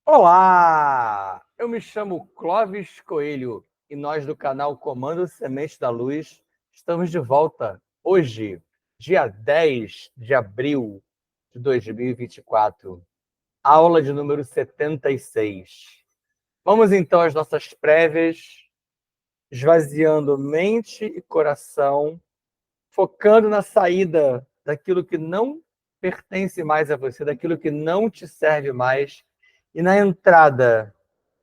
Olá! Eu me chamo Clóvis Coelho e nós do canal Comando Semente da Luz estamos de volta hoje, dia 10 de abril de 2024, aula de número 76. Vamos então às nossas prévias, esvaziando mente e coração, focando na saída daquilo que não pertence mais a você, daquilo que não te serve mais, e na entrada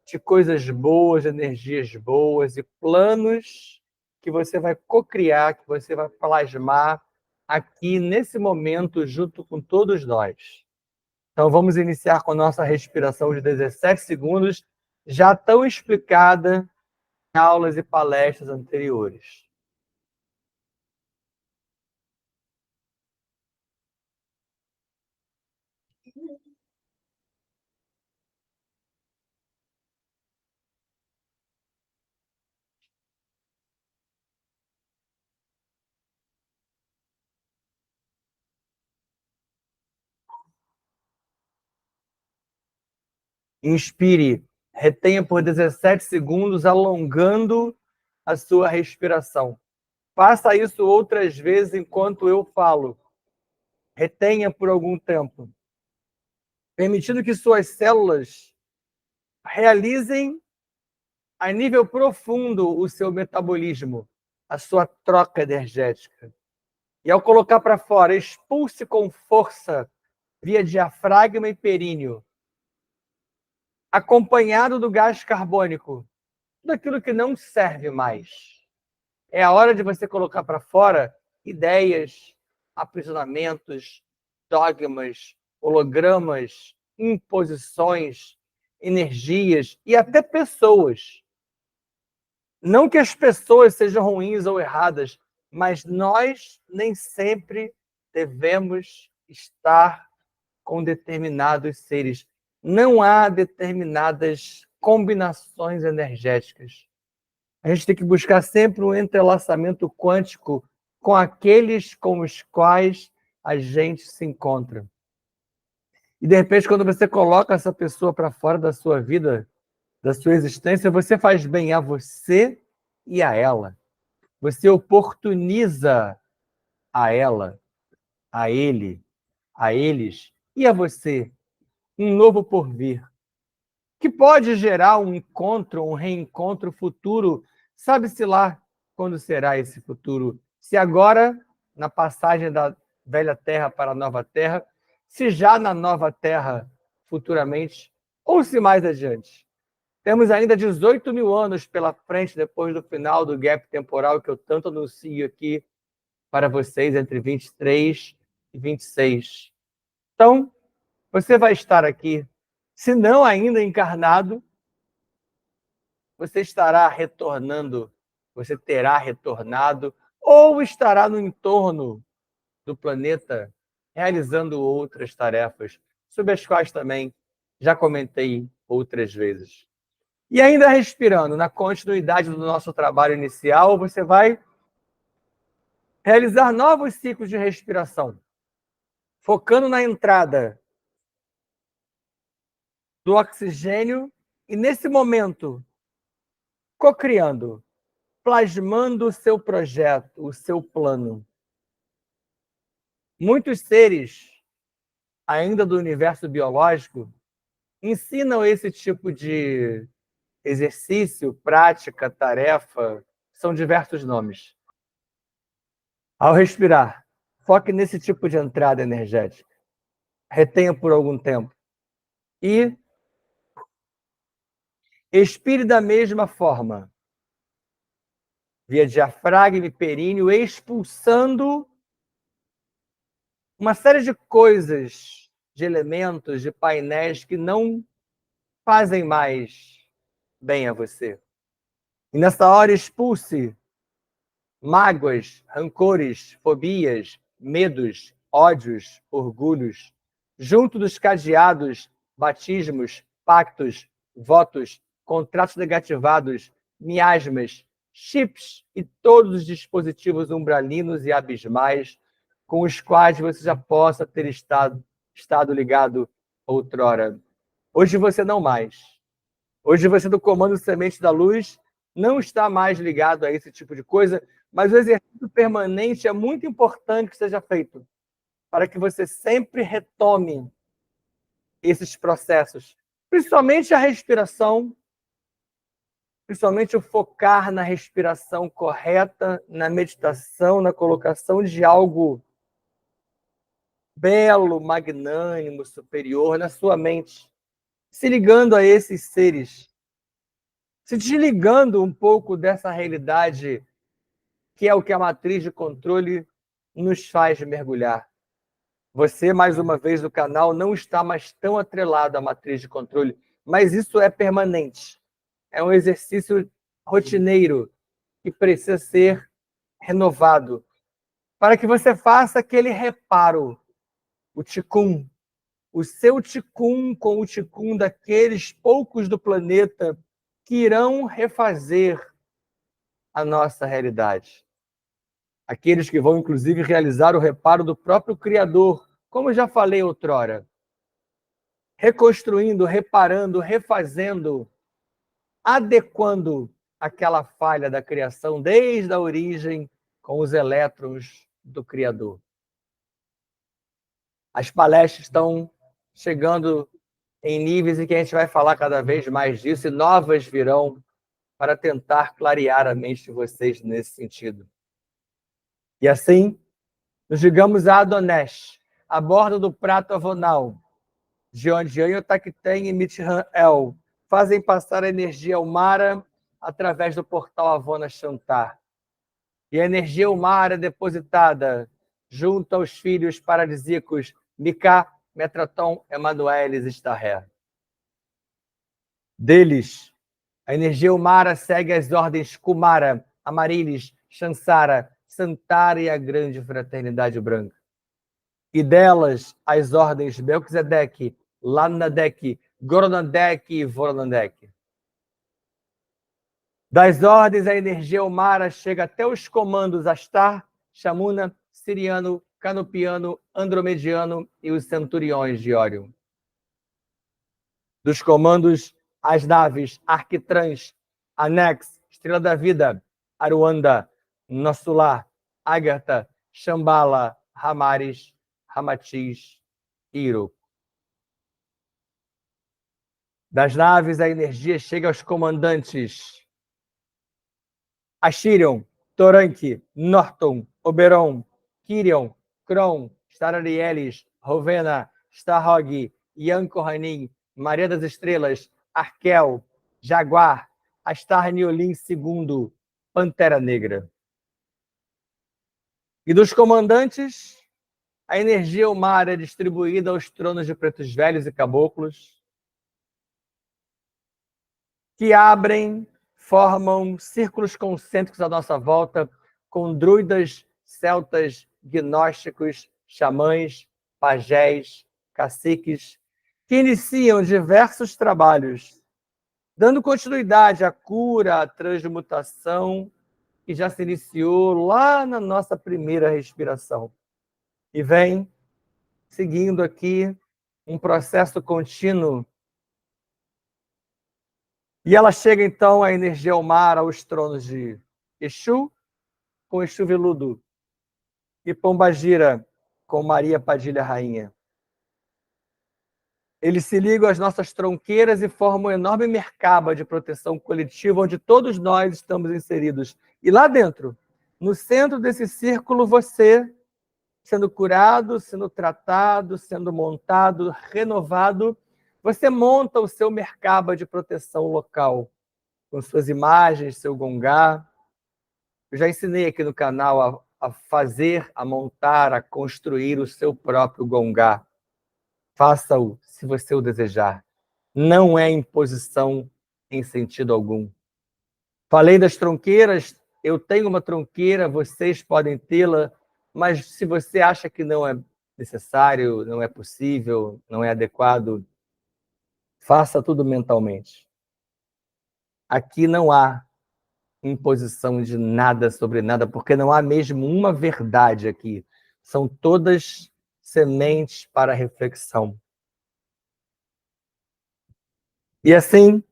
de coisas boas, energias boas e planos que você vai cocriar, que você vai plasmar aqui nesse momento junto com todos nós. Então vamos iniciar com a nossa respiração de 17 segundos, já tão explicada em aulas e palestras anteriores. Inspire, retenha por 17 segundos, alongando a sua respiração. Faça isso outras vezes enquanto eu falo. Retenha por algum tempo, permitindo que suas células realizem a nível profundo o seu metabolismo, a sua troca energética. E ao colocar para fora, expulse com força via diafragma e períneo, acompanhado do gás carbônico, tudo aquilo que não serve mais. É a hora de você colocar para fora ideias, aprisionamentos, dogmas, hologramas, imposições, energias e até pessoas. Não que as pessoas sejam ruins ou erradas, mas nós nem sempre devemos estar com determinados seres. Não há determinadas combinações energéticas. A gente tem que buscar sempre um entrelaçamento quântico com aqueles com os quais a gente se encontra. E, de repente, quando você coloca essa pessoa para fora da sua vida, da sua existência, você faz bem a você e a ela. Você oportuniza a ela, a ele, a eles e a você um novo porvir, que pode gerar um encontro, um reencontro futuro. Sabe-se lá quando será esse futuro. Se agora, na passagem da velha terra para a nova terra, se já na nova terra futuramente, ou se mais adiante. Temos ainda 18 mil anos pela frente, depois do final do gap temporal que eu tanto anuncio aqui para vocês, entre 23 e 26. Então, você vai estar aqui, se não ainda encarnado, você estará retornando, você terá retornado, ou estará no entorno do planeta, realizando outras tarefas, sobre as quais também já comentei outras vezes. E ainda respirando, na continuidade do nosso trabalho inicial, você vai realizar novos ciclos de respiração, focando na entrada do oxigênio e, nesse momento, cocriando, plasmando o seu projeto, o seu plano. Muitos seres, ainda do universo biológico, ensinam esse tipo de exercício, prática, tarefa, são diversos nomes. Ao respirar, foque nesse tipo de entrada energética. Retenha por algum tempo. E expire da mesma forma, via diafragma e períneo, expulsando uma série de coisas, de elementos, de painéis que não fazem mais bem a você. E nessa hora expulse mágoas, rancores, fobias, medos, ódios, orgulhos, junto dos cadeados, batismos, pactos, votos, contratos negativados, miasmas, chips e todos os dispositivos umbralinos e abismais com os quais você já possa ter estado ligado outrora. Hoje você não mais. Hoje você do comando Semente da Luz não está mais ligado a esse tipo de coisa, mas o exercício permanente é muito importante que seja feito para que você sempre retome esses processos, principalmente a respiração, principalmente o focar na respiração correta, na meditação, na colocação de algo belo, magnânimo, superior na sua mente, se ligando a esses seres, se desligando um pouco dessa realidade que é o que a matriz de controle nos faz mergulhar. Você, mais uma vez, no canal, não está mais tão atrelado à matriz de controle, mas isso é permanente. É um exercício rotineiro que precisa ser renovado para que você faça aquele reparo, o ticum, o seu ticum com o ticum daqueles poucos do planeta que irão refazer a nossa realidade. Aqueles que vão, inclusive, realizar o reparo do próprio Criador, como eu já falei outrora. Reconstruindo, reparando, refazendo, adequando aquela falha da criação desde a origem com os elétrons do Criador. As palestras estão chegando em níveis em que a gente vai falar cada vez mais disso e novas virão para tentar clarear a mente de vocês nesse sentido. E assim, nos digamos a Adonesh, a bordo do prato avonal, Jeonjian, Otakten e Mitran-El fazem passar a energia Umara através do portal Avona Shantar. E a energia Umara é depositada junto aos filhos paradisíacos Mika, Metraton, Emanuelis e Starré. Deles, a energia Umara segue as ordens Kumara, Amarilis, Shansara, Santara e a grande fraternidade branca. E delas, as ordens Melquisedeque, Lanadek, Goronadek e Voronadek. Das ordens, a energia Umara chega até os comandos Astar, Shamuna, Siriano, Canopiano, Andromediano e os centuriões de Órion. Dos comandos, as naves Arquitrans, Anex, Estrela da Vida, Aruanda, Nosso Lar, Ágata, Shambhala, Ramares, Ramatiz e Iroco. Das naves, a energia chega aos comandantes Ashirion, Toranque, Norton, Oberon, Kirion, Kron, Stararielis, Rovena, Starhog, Ian Kohanim, Maria das Estrelas, Arkel, Jaguar, Astar Niolin II, Pantera Negra. E dos comandantes, a energia Umara é distribuída aos tronos de pretos velhos e caboclos, que abrem, formam círculos concêntricos à nossa volta, com druidas, celtas, gnósticos, xamãs, pajés, caciques, que iniciam diversos trabalhos, dando continuidade à cura, à transmutação, que já se iniciou lá na nossa primeira respiração. E vem seguindo aqui um processo contínuo. E ela chega, então, a energia Umara aos tronos de Exu, com Exu Veludo, e Pombagira, com Maria Padilha Rainha. Eles se ligam às nossas tronqueiras e formam um enorme mercaba de proteção coletiva, onde todos nós estamos inseridos. E lá dentro, no centro desse círculo, você, sendo curado, sendo tratado, sendo montado, renovado, você monta o seu mercaba de proteção local, com suas imagens, seu gongá. Eu já ensinei aqui no canal a fazer, a montar, a construir o seu próprio gongá. Faça-o se você o desejar. Não é imposição em sentido algum. Falei das tronqueiras, eu tenho uma tronqueira, vocês podem tê-la, mas se você acha que não é necessário, não é possível, não é adequado, faça tudo mentalmente. Aqui não há imposição de nada sobre nada, porque não há mesmo uma verdade aqui. São todas sementes para reflexão. E assim,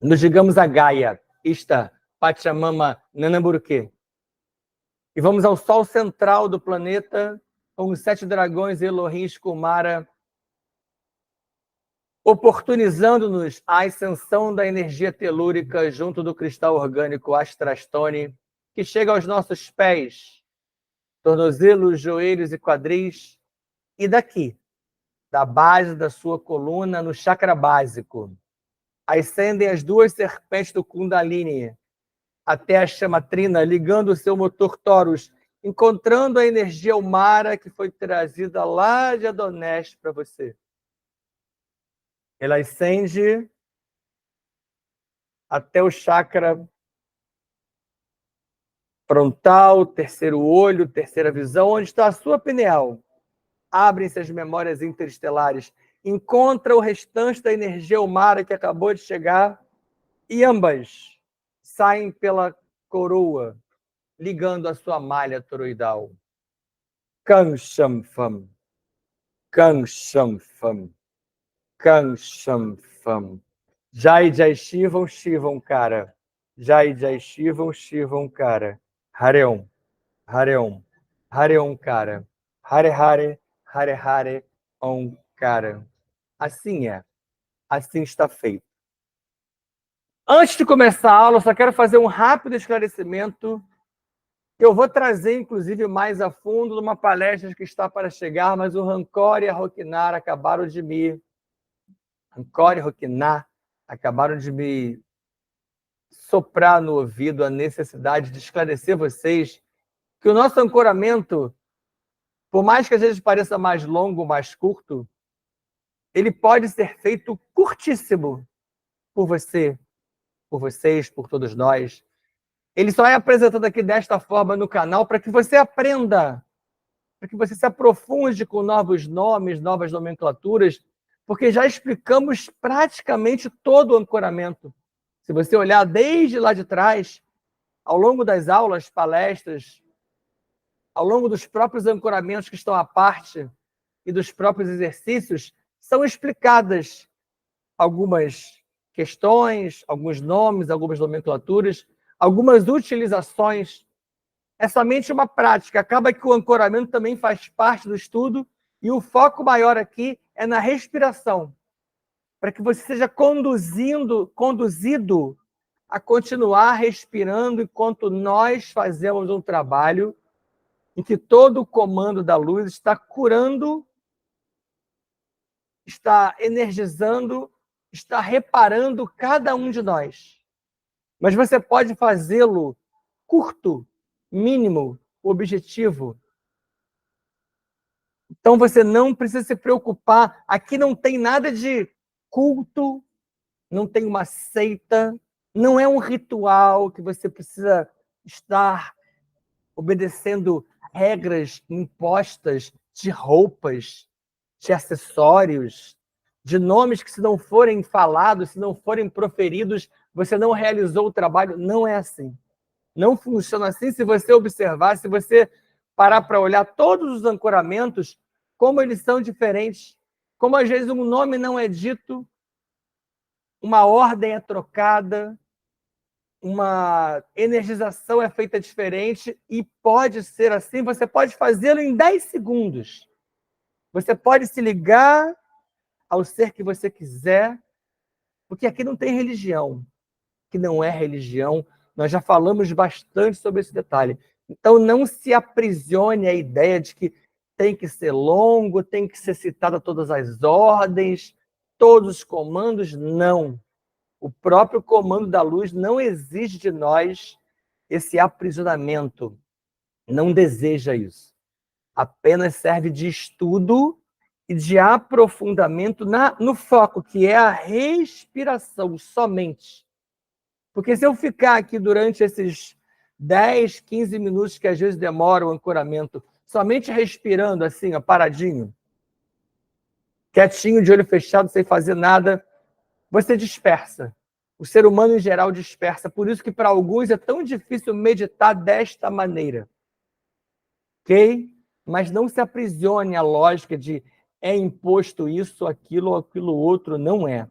nos digamos a Gaia, Ista, Pachamama, Nanamburuque. E vamos ao sol central do planeta, com os 7 dragões Elohim Kumara, oportunizando-nos a ascensão da energia telúrica junto do cristal orgânico Astrastone, que chega aos nossos pés, tornozelos, joelhos e quadris, e daqui, da base da sua coluna, no chakra básico, ascendem as 2 serpentes do Kundalini, até a chama trina, ligando o seu motor Taurus, encontrando a energia Umara que foi trazida lá de Adonés para você. Ela ascende até o chakra frontal, terceiro olho, terceira visão, onde está a sua pineal. Abrem-se as memórias interestelares, encontra o restante da energia Umara que acabou de chegar e ambas saem pela coroa, ligando a sua malha toroidal. Kanshamfam, Kanshamfam, Kanshamfam. Jai Jai Shivam, Shivam Kara. Jai Jai Shivam, Shivam Kara. Hareum, Hareum, Hareum Kara. Hare Hare, Hare Hare, Om Kara. Assim é, assim está feito. Antes de começar a aula, eu só quero fazer um rápido esclarecimento que eu vou trazer, inclusive, mais a fundo numa palestra que está para chegar, mas o Rancor e a Roquinar acabaram de me... Rancor e Roquinar acabaram de me soprar no ouvido a necessidade de esclarecer vocês que o nosso ancoramento, por mais que às vezes pareça mais longo, mais curto, ele pode ser feito curtíssimo por você, por vocês, por todos nós. Ele só é apresentado aqui desta forma no canal para que você aprenda, para que você se aprofunde com novos nomes, novas nomenclaturas, porque já explicamos praticamente todo o ancoramento. Se você olhar desde lá de trás, ao longo das aulas, palestras, ao longo dos próprios ancoramentos que estão à parte e dos próprios exercícios, são explicadas algumas questões, alguns nomes, algumas nomenclaturas, algumas utilizações. É somente uma prática. Acaba que o ancoramento também faz parte do estudo e o foco maior aqui é na respiração, para que você seja conduzido a continuar respirando enquanto nós fazemos um trabalho em que todo o comando da luz está curando, está energizando, está reparando cada um de nós. Mas você pode fazê-lo curto, mínimo, objetivo. Então você não precisa se preocupar. Aqui não tem nada de culto, não tem uma seita, não é um ritual que você precisa estar obedecendo regras impostas de roupas, de acessórios, de nomes que, se não forem falados, se não forem proferidos, você não realizou o trabalho. Não é assim. Não funciona assim. Se você observar, se você parar para olhar todos os ancoramentos, como eles são diferentes, como às vezes um nome não é dito, uma ordem é trocada, uma energização é feita diferente e pode ser assim, você pode fazê-lo em 10 segundos. Você pode se ligar ao ser que você quiser, porque aqui não tem religião, que não é religião. Nós já falamos bastante sobre esse detalhe. Então não se aprisione à ideia de que tem que ser longo, tem que ser citada todas as ordens, todos os comandos. Não. O próprio comando da luz não exige de nós esse aprisionamento. Não deseja isso. Apenas serve de estudo e de aprofundamento no foco, que é a respiração somente. Porque se eu ficar aqui durante esses 10, 15 minutos que às vezes demora o ancoramento, somente respirando assim, ó, paradinho, quietinho, de olho fechado, sem fazer nada, você dispersa. O ser humano, em geral, dispersa. Por isso que, para alguns, é tão difícil meditar desta maneira. Ok? Mas não se aprisione à lógica de é imposto isso, aquilo ou aquilo outro. Não é.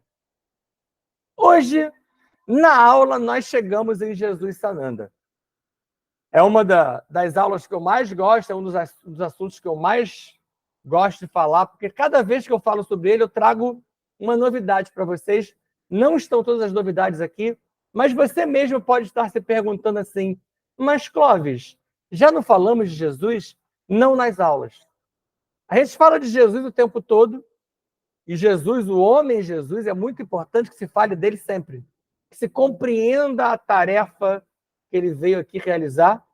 Hoje, na aula, nós chegamos em Jesus Sananda. É uma das aulas que eu mais gosto, é um dos assuntos que eu mais gosto de falar, porque cada vez que eu falo sobre ele, eu trago uma novidade para vocês. Não estão todas as novidades aqui, mas você mesmo pode estar se perguntando assim, mas Clóvis, já não falamos de Jesus? Não nas aulas. A gente fala de Jesus o tempo todo, e Jesus, o homem Jesus, é muito importante que se fale dele sempre. Que se compreenda a tarefa que ele veio aqui realizar.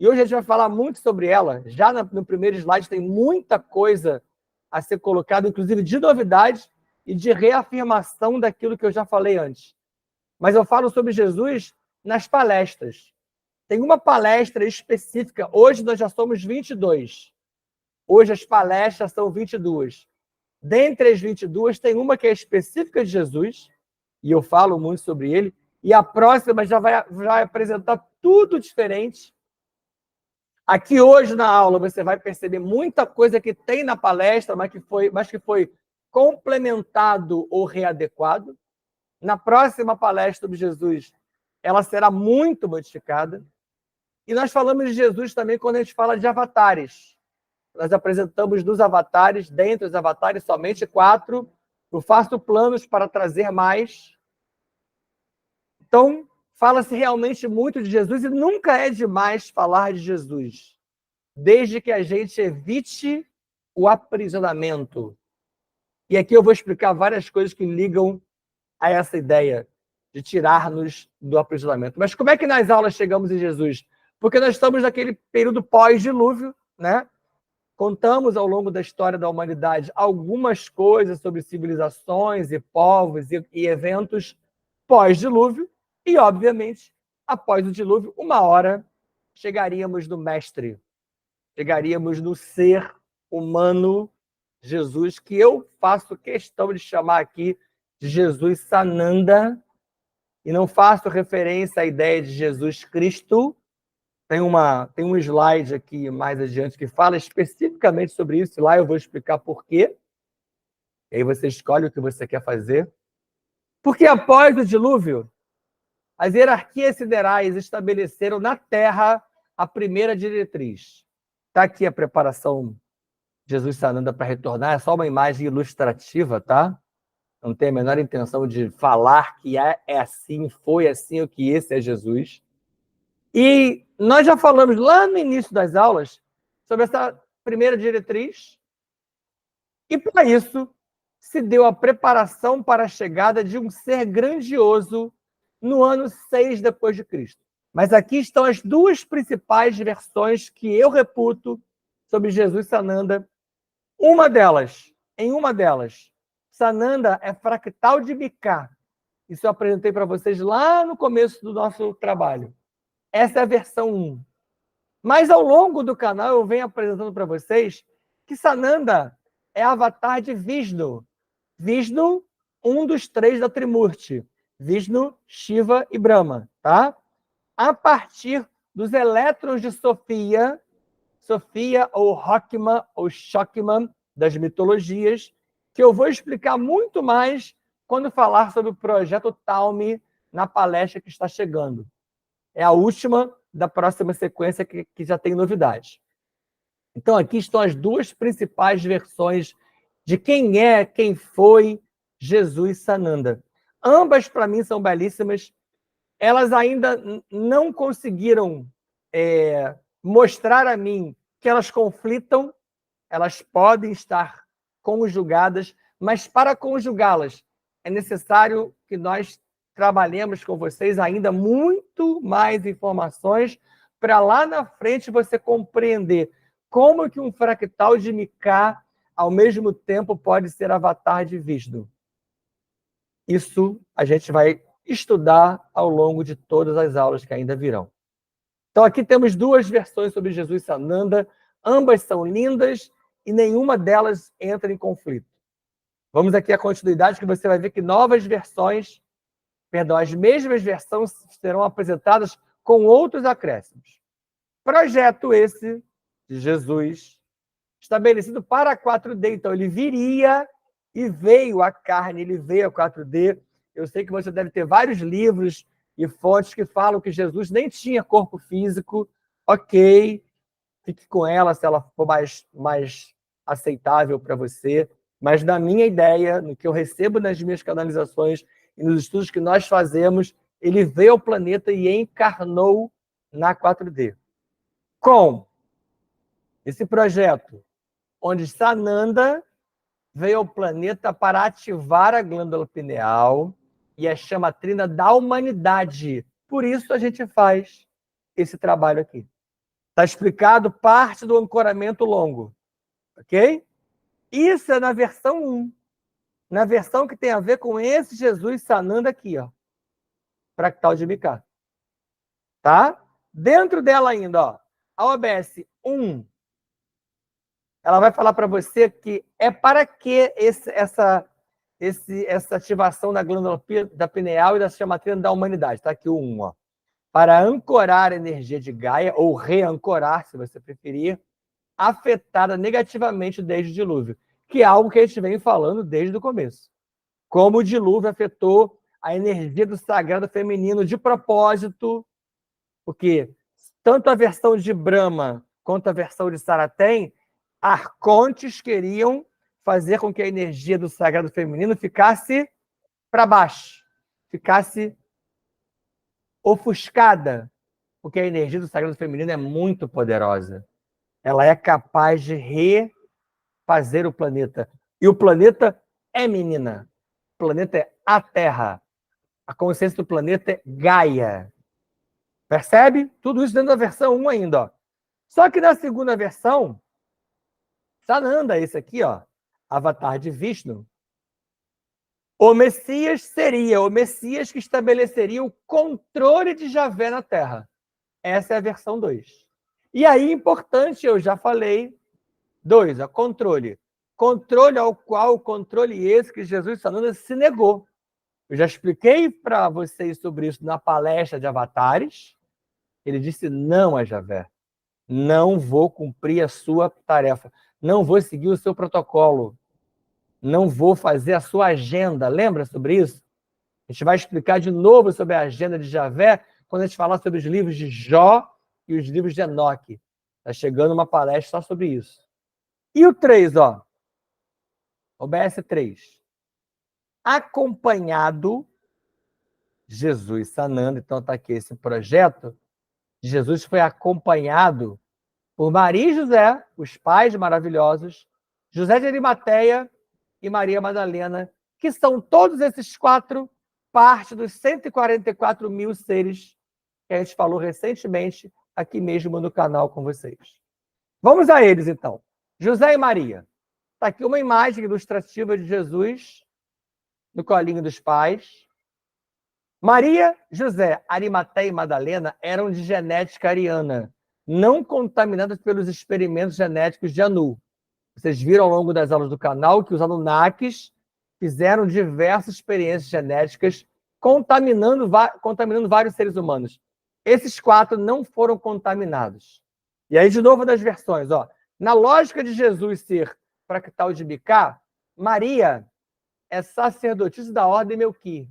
E hoje a gente vai falar muito sobre ela. Já no primeiro slide tem muita coisa a ser colocada, inclusive de novidade e de reafirmação daquilo que eu já falei antes. Mas eu falo sobre Jesus nas palestras. Tem uma palestra específica. Hoje nós já somos 22. Hoje as palestras são 22. Dentre as 22, tem uma que é específica de Jesus, e eu falo muito sobre ele, e a próxima já vai apresentar tudo diferente. Aqui hoje na aula você vai perceber muita coisa que tem na palestra, mas que foi complementado ou readequado. Na próxima palestra sobre Jesus, ela será muito modificada. E nós falamos de Jesus também quando a gente fala de avatares. Nós apresentamos dos avatares, dentre os avatares, somente 4. Eu faço planos para trazer mais. Então, fala-se realmente muito de Jesus e nunca é demais falar de Jesus, desde que a gente evite o aprisionamento. E aqui eu vou explicar várias coisas que ligam a essa ideia de tirar-nos do aprisionamento. Mas como é que nas aulas chegamos em Jesus? Porque nós estamos naquele período pós-dilúvio, né? Contamos ao longo da história da humanidade algumas coisas sobre civilizações e povos e eventos pós-dilúvio, e, obviamente, após o dilúvio, uma hora chegaríamos no Mestre, chegaríamos no ser humano Jesus, que eu faço questão de chamar aqui de Jesus Sananda, e não faço referência à ideia de Jesus Cristo. Tem um slide aqui mais adiante que fala especificamente sobre isso, lá eu vou explicar por quê. E aí você escolhe o que você quer fazer. Porque após o dilúvio, as hierarquias siderais estabeleceram na Terra a primeira diretriz. Está aqui a preparação de Jesus Sananda para retornar, é só uma imagem ilustrativa, tá? Não tem a menor intenção de falar que é assim, foi assim, ou que esse é Jesus. E nós já falamos lá no início das aulas sobre essa primeira diretriz, e para isso se deu a preparação para a chegada de um ser grandioso no ano 6 depois de Cristo. Mas aqui estão as duas principais versões que eu reputo sobre Jesus Sananda. Em uma delas, Sananda é fractal de Micah. Isso eu apresentei para vocês lá no começo do nosso trabalho. Essa é a versão 1. Mas ao longo do canal eu venho apresentando para vocês que Sananda é avatar de Vishnu. Vishnu, um dos 3 da Trimurti. Vishnu, Shiva e Brahma, tá? A partir dos elétrons de Sofia ou Rockman ou Shokman das mitologias, que eu vou explicar muito mais quando falar sobre o projeto Talmi na palestra que está chegando. É a última da próxima sequência que já tem novidade. Então, aqui estão as duas principais versões de quem foi Jesus Sananda. Ambas, para mim, são belíssimas. Elas ainda não conseguiram mostrar a mim que elas conflitam, elas podem estar conjugadas, mas para conjugá-las é necessário que nós trabalhemos com vocês ainda muito mais informações para lá na frente você compreender como que um fractal de Micah ao mesmo tempo pode ser avatar de Vishnu. Isso a gente vai estudar ao longo de todas as aulas que ainda virão. Então aqui temos duas versões sobre Jesus Sananda, ambas são lindas e nenhuma delas entra em conflito. Vamos aqui à continuidade, que você vai ver que novas versões, as mesmas versões serão apresentadas com outros acréscimos. Projeto esse de Jesus, estabelecido para a 4D. Então, ele viria e veio a carne, ele veio a 4D, Eu sei que você deve ter vários livros e fontes que falam que Jesus nem tinha corpo físico. Ok, fique com ela se ela for mais aceitável para você. Mas na minha ideia, no que eu recebo nas minhas canalizações e nos estudos que nós fazemos, ele veio ao planeta e encarnou na 4D. Com esse projeto, onde Sananda veio ao planeta para ativar a glândula pineal e a chamatrina da humanidade. Por isso a gente faz esse trabalho aqui. Está explicado parte do ancoramento longo, ok? Isso é na versão 1. Na versão que tem a ver com esse Jesus Sananda aqui, ó. Fractal de Mika. Tá? Dentro dela ainda, ó, a OBS 1, ela vai falar para você que é para que essa ativação da glândula da pineal e da chamatrina da humanidade. Tá aqui o 1, ó. Para ancorar a energia de Gaia, ou reancorar, se você preferir, afetada negativamente desde o dilúvio, que é algo que a gente vem falando desde o começo. Como o dilúvio afetou a energia do sagrado feminino de propósito, porque tanto a versão de Brahma quanto a versão de Saratem, arcontes queriam fazer com que a energia do sagrado feminino ficasse para baixo, ficasse ofuscada, porque a energia do sagrado feminino é muito poderosa. Ela é capaz de refazer o planeta. E o planeta é menina. O planeta é a Terra. A consciência do planeta é Gaia. Percebe? Tudo isso dentro da versão 1 ainda. Ó. Só que na segunda versão, Sananda, esse aqui, ó, avatar de Vishnu, o Messias seria o Messias que estabeleceria o controle de Javé na Terra. Essa é a versão 2. E aí, importante, eu já falei, 2, ó, controle. Controle ao qual, controle esse que Jesus Sananda se negou. Eu já expliquei para vocês sobre isso na palestra de avatares. Ele disse não a Javé. Não vou cumprir a sua tarefa. Não vou seguir o seu protocolo. Não vou fazer a sua agenda. Lembra sobre isso? A gente vai explicar de novo sobre a agenda de Javé quando a gente falar sobre os livros de Jó e os livros de Enoque. Está chegando uma palestra só sobre isso. E o 3, ó. OBS 3. Acompanhado Jesus Sananda, então está aqui esse projeto. Jesus foi acompanhado por Maria e José, os pais maravilhosos, José de Arimateia e Maria Madalena, que são todos esses 4 parte dos 144 mil seres que a gente falou recentemente aqui mesmo no canal com vocês. Vamos a eles, então. José e Maria. Está aqui uma imagem ilustrativa de Jesus no colinho dos pais. Maria, José, Arimateia e Madalena eram de genética ariana, não contaminadas pelos experimentos genéticos de Anu. Vocês viram ao longo das aulas do canal que os Anunnakis fizeram diversas experiências genéticas contaminando vários seres humanos. Esses 4 não foram contaminados. E aí, de novo, das versões. Ó, na lógica de Jesus ser fractal de Mika, Maria é sacerdotisa da ordem Melqui,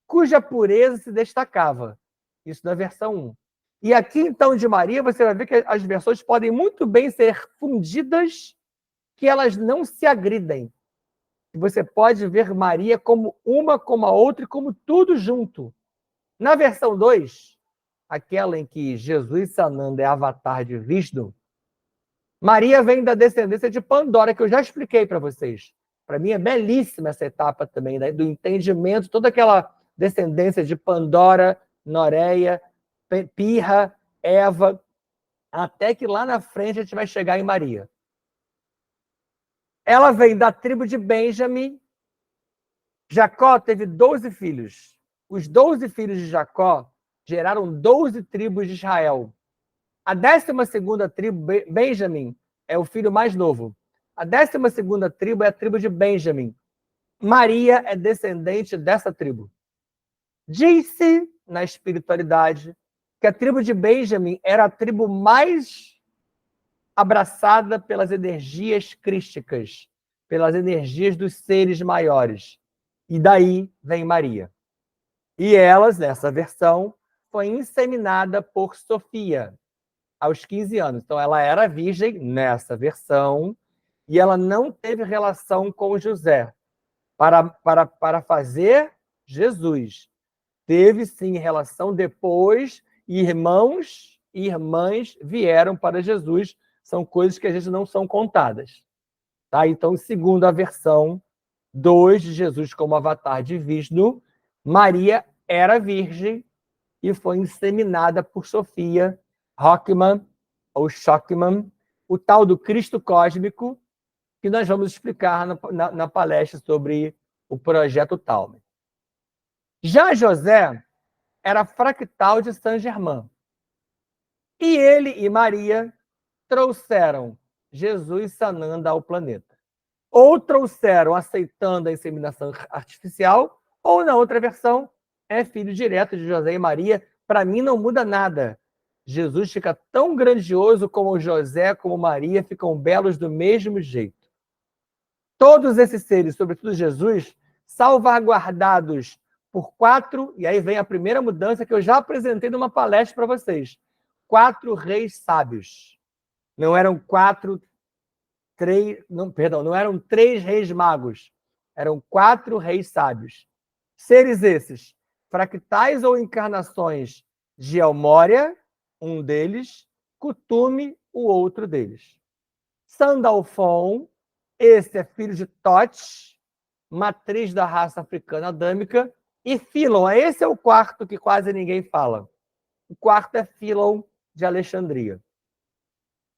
cuja pureza se destacava. Isso na versão 1. E aqui, então, de Maria, você vai ver que as versões podem muito bem ser fundidas, que elas não se agridem. Você pode ver Maria como uma, como a outra e como tudo junto. Na versão 2, aquela em que Jesus Sananda é avatar de Vishnu, Maria vem da descendência de Pandora, que eu já expliquei para vocês. Para mim é belíssima essa etapa também, né? Do entendimento, toda aquela descendência de Pandora, Noreia, Pirra, Eva, até que lá na frente a gente vai chegar em Maria. Ela vem da tribo de Benjamim. Jacó teve 12 filhos. Os 12 filhos de Jacó geraram 12 tribos de Israel. A 12ª tribo, Benjamim, é o filho mais novo. A 12ª tribo é a tribo de Benjamim. Maria é descendente dessa tribo. Diz-se na espiritualidade que a tribo de Benjamim era a tribo mais abraçada pelas energias crísticas, pelas energias dos seres maiores. E daí vem Maria. E elas, nessa versão, foi inseminada por Sofia, aos 15 anos. Então, ela era virgem nessa versão e ela não teve relação com José para fazer Jesus. Teve, sim, relação depois, irmãos e irmãs vieram para Jesus. São coisas que às vezes não são contadas. Tá? Então, segundo a versão 2 de Jesus como avatar de Vishnu, Maria era virgem e foi inseminada por Sofia Rockman, ou Schockman, o tal do Cristo cósmico, que nós vamos explicar na palestra sobre o projeto Talme. Já José era fractal de Saint-Germain. E ele e Maria trouxeram Jesus Sananda ao planeta. Ou trouxeram aceitando a inseminação artificial, ou na outra versão, é filho direto de José e Maria. Para mim não muda nada. Jesus fica tão grandioso como José, como Maria, ficam belos do mesmo jeito. Todos esses seres, sobretudo Jesus, salvaguardados por 4, e aí vem a primeira mudança que eu já apresentei numa palestra para vocês. 4 reis sábios. Não eram 3 reis magos. Eram 4 reis sábios. Seres esses, fractais ou encarnações de Elmória, um deles, Cutume, o outro deles. Sandalfon, esse é filho de Tote, matriz da raça africana adâmica, e Philon, esse é o quarto que quase ninguém fala. O quarto é Philon de Alexandria.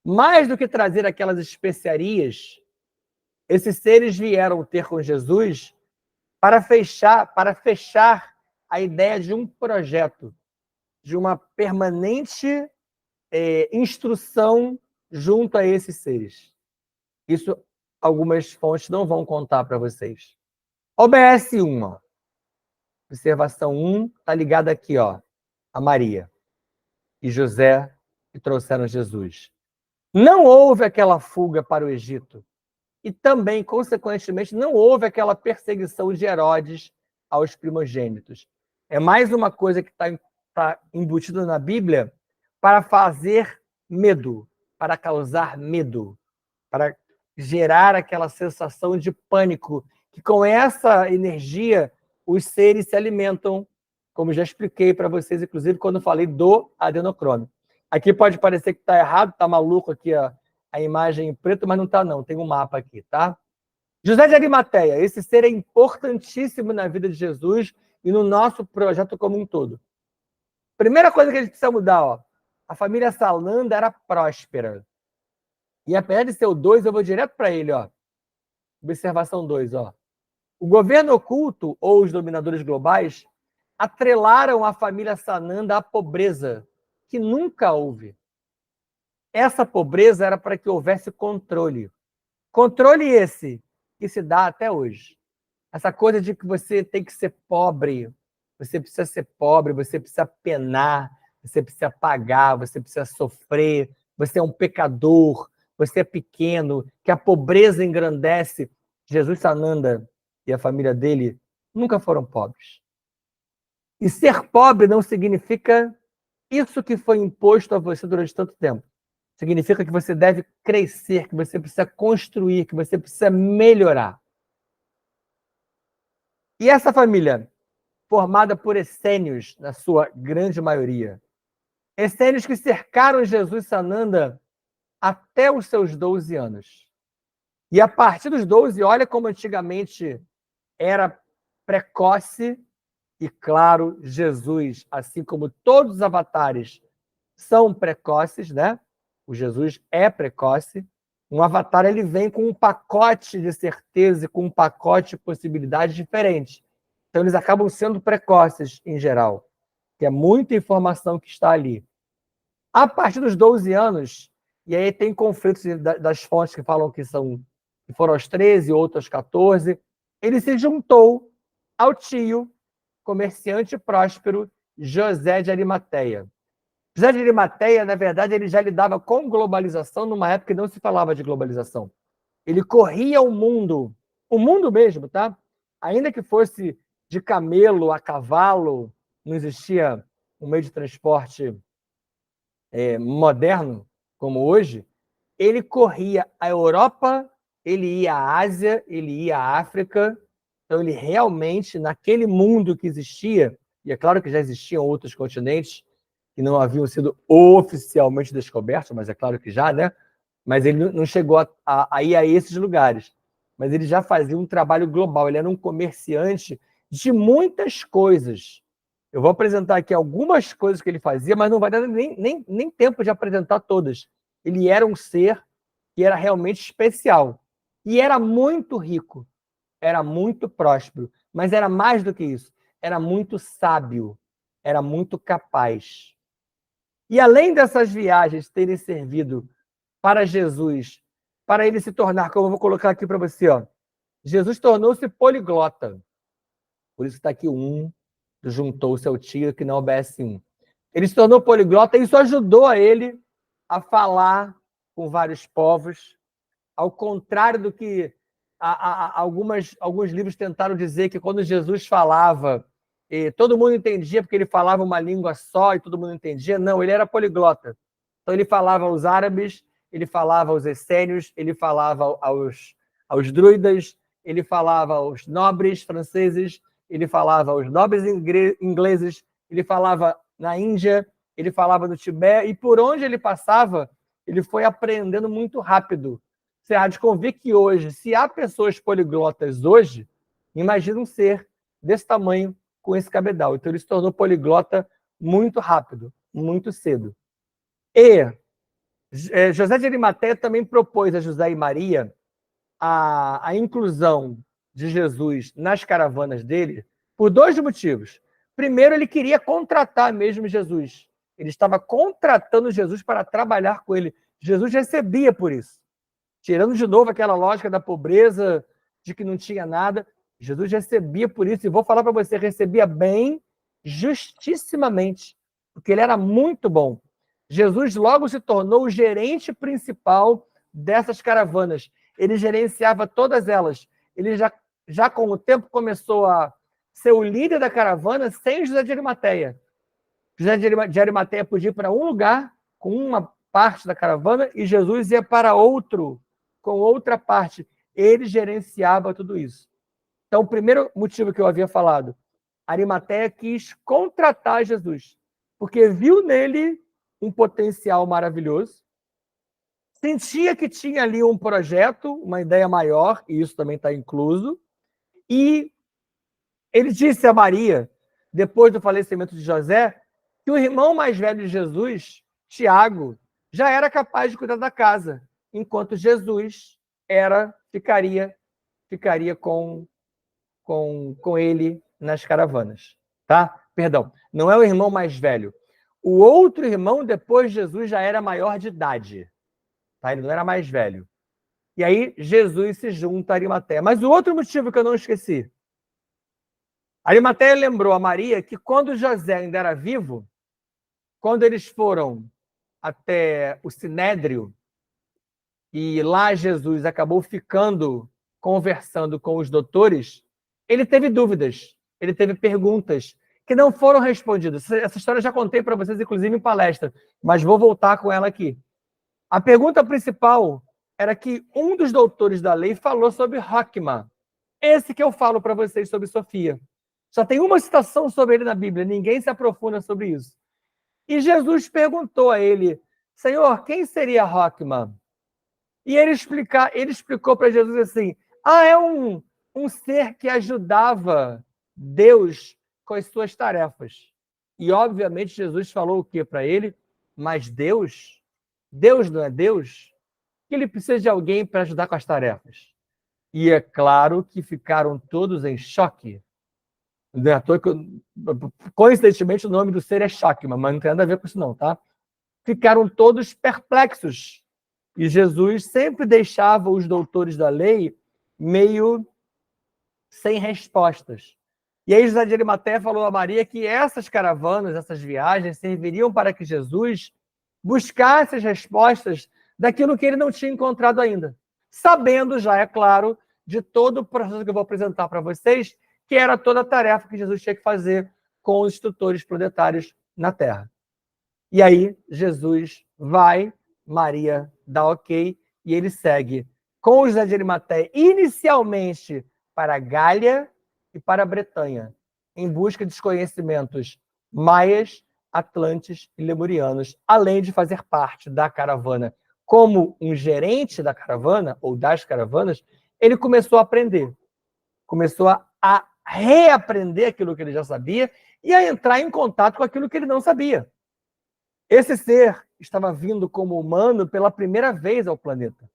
Mais do que trazer aquelas especiarias, esses seres vieram ter com Jesus para fechar a ideia de um projeto, de uma permanente instrução junto a esses seres. Isso algumas fontes não vão contar para vocês. OBS 1, ó. Observação 1 está ligada aqui, ó, a Maria e José que trouxeram Jesus. Não houve aquela fuga para o Egito e também, consequentemente, não houve aquela perseguição de Herodes aos primogênitos. É mais uma coisa que está embutida na Bíblia para fazer medo, para causar medo, para gerar aquela sensação de pânico, que com essa energia os seres se alimentam, como já expliquei para vocês, inclusive, quando falei do adenocrome. Aqui pode parecer que está errado, está maluco aqui a imagem em preto, mas não está não, tem um mapa aqui, tá? José de Arimateia, esse ser é importantíssimo na vida de Jesus e no nosso projeto como um todo. Primeira coisa que a gente precisa mudar, ó, a família Salanda era próspera. E apesar de ser o 2, eu vou direto para ele, ó. Observação 2, ó. O governo oculto, ou os dominadores globais, atrelaram a família Sananda à pobreza, que nunca houve. Essa pobreza era para que houvesse controle. Controle esse que se dá até hoje. Essa coisa de que você tem que ser pobre, você precisa ser pobre, você precisa penar, você precisa pagar, você precisa sofrer, você é um pecador, você é pequeno, que a pobreza engrandece. Jesus Sananda e a família dele nunca foram pobres. E ser pobre não significa isso que foi imposto a você durante tanto tempo. Significa que você deve crescer, que você precisa construir, que você precisa melhorar. E essa família, formada por essênios, na sua grande maioria, essênios que cercaram Jesus Sananda até os seus 12 anos. E a partir dos 12, olha como antigamente era precoce, e claro, Jesus, assim como todos os avatares, são precoces, né? O Jesus é precoce. Um avatar ele vem com um pacote de certeza e com um pacote de possibilidades diferentes. Então, eles acabam sendo precoces em geral, que é muita informação que está ali. A partir dos 12 anos, e aí tem conflitos das fontes que falam que foram aos 13, outros aos 14, ele se juntou ao tio, comerciante próspero, José de Arimateia. José de Arimateia, na verdade, ele já lidava com globalização numa época que não se falava de globalização. Ele corria o mundo mesmo, tá? Ainda que fosse de camelo a cavalo, não existia um meio de transporte moderno como hoje, ele corria a Europa, ele ia à Ásia, ele ia à África. Então, ele realmente, naquele mundo que existia, e é claro que já existiam outros continentes que não haviam sido oficialmente descobertos, mas é claro que já, né? Mas ele não chegou a ir a esses lugares. Mas ele já fazia um trabalho global, ele era um comerciante de muitas coisas. Eu vou apresentar aqui algumas coisas que ele fazia, mas não vai dar nem tempo de apresentar todas. Ele era um ser que era realmente especial. E era muito rico, era muito próspero, mas era mais do que isso. Era muito sábio, era muito capaz. E além dessas viagens terem servido para Jesus, para ele se tornar, como eu vou colocar aqui para você, ó, Jesus tornou-se poliglota. Por isso está aqui um, juntou-se ao tio que não obedece um. Ele se tornou poliglota e isso ajudou a ele a falar com vários povos, ao contrário do que alguns livros tentaram dizer, que quando Jesus falava, todo mundo entendia porque ele falava uma língua só e todo mundo entendia. Não, ele era poliglota. Então ele falava aos árabes, ele falava aos essênios, ele falava aos druidas, ele falava aos nobres franceses, ele falava aos nobres ingleses, ele falava na Índia, ele falava no Tibete, e por onde ele passava, ele foi aprendendo muito rápido. Você há de convir que hoje, se há pessoas poliglotas hoje, imagina um ser desse tamanho com esse cabedal. Então ele se tornou poliglota muito rápido, muito cedo. E José de Arimateia também propôs a José e Maria a inclusão de Jesus nas caravanas dele por dois motivos. Primeiro, ele queria contratar mesmo Jesus. Ele estava contratando Jesus para trabalhar com ele. Jesus recebia por isso. Tirando de novo aquela lógica da pobreza, de que não tinha nada, Jesus recebia por isso. E vou falar para você, recebia bem, justissimamente, porque ele era muito bom. Jesus logo se tornou o gerente principal dessas caravanas. Ele gerenciava todas elas. Ele já com o tempo começou a ser o líder da caravana sem José de Arimateia. José de Arimateia podia ir para um lugar com uma parte da caravana e Jesus ia para outro com outra parte. Ele gerenciava tudo isso. Então, o primeiro motivo que eu havia falado, Arimateia quis contratar Jesus, porque viu nele um potencial maravilhoso, sentia que tinha ali um projeto, uma ideia maior, e isso também está incluso, e ele disse a Maria, depois do falecimento de José, que o irmão mais velho de Jesus, Tiago, já era capaz de cuidar da casa, enquanto Jesus ficaria com ele nas caravanas. Tá? Perdão, não é o irmão mais velho. O outro irmão, depois de Jesus, já era maior de idade. Tá? Ele não era mais velho. E aí, Jesus se junta a Arimateia. Mas o outro motivo que eu não esqueci. Arimateia lembrou a Maria que quando José ainda era vivo, quando eles foram até o Sinédrio, e lá Jesus acabou ficando conversando com os doutores, ele teve dúvidas, ele teve perguntas que não foram respondidas. Essa história eu já contei para vocês, inclusive, em palestra, mas vou voltar com ela aqui. A pergunta principal era que um dos doutores da lei falou sobre Rockman. Esse que eu falo para vocês sobre Sofia. Só tem uma citação sobre ele na Bíblia, ninguém se aprofunda sobre isso. E Jesus perguntou a ele, Senhor, quem seria Rockman? E ele explicou para Jesus assim, é um ser que ajudava Deus com as suas tarefas. E, obviamente, Jesus falou o quê para ele? Mas Deus não é Deus? Que ele precisa de alguém para ajudar com as tarefas. E é claro que ficaram todos em choque. Não é à toa que, coincidentemente, o nome do ser é Shockman, mas não tem nada a ver com isso não, tá? Ficaram todos perplexos. E Jesus sempre deixava os doutores da lei meio sem respostas. E aí José de Arimateia falou a Maria que essas caravanas, essas viagens, serviriam para que Jesus buscasse as respostas daquilo que ele não tinha encontrado ainda. Sabendo já, é claro, de todo o processo que eu vou apresentar para vocês, que era toda a tarefa que Jesus tinha que fazer com os instrutores planetários na Terra. E aí, Jesus vai, Maria dá ok, e ele segue com José de Arimateia, inicialmente para a Gália e para a Bretanha, em busca dos conhecimentos maias, atlantes e lemurianos, além de fazer parte da caravana. Como um gerente da caravana, ou das caravanas, ele começou a aprender. Começou a reaprender aquilo que ele já sabia e a entrar em contato com aquilo que ele não sabia. Esse ser estava vindo como humano pela primeira vez ao planeta.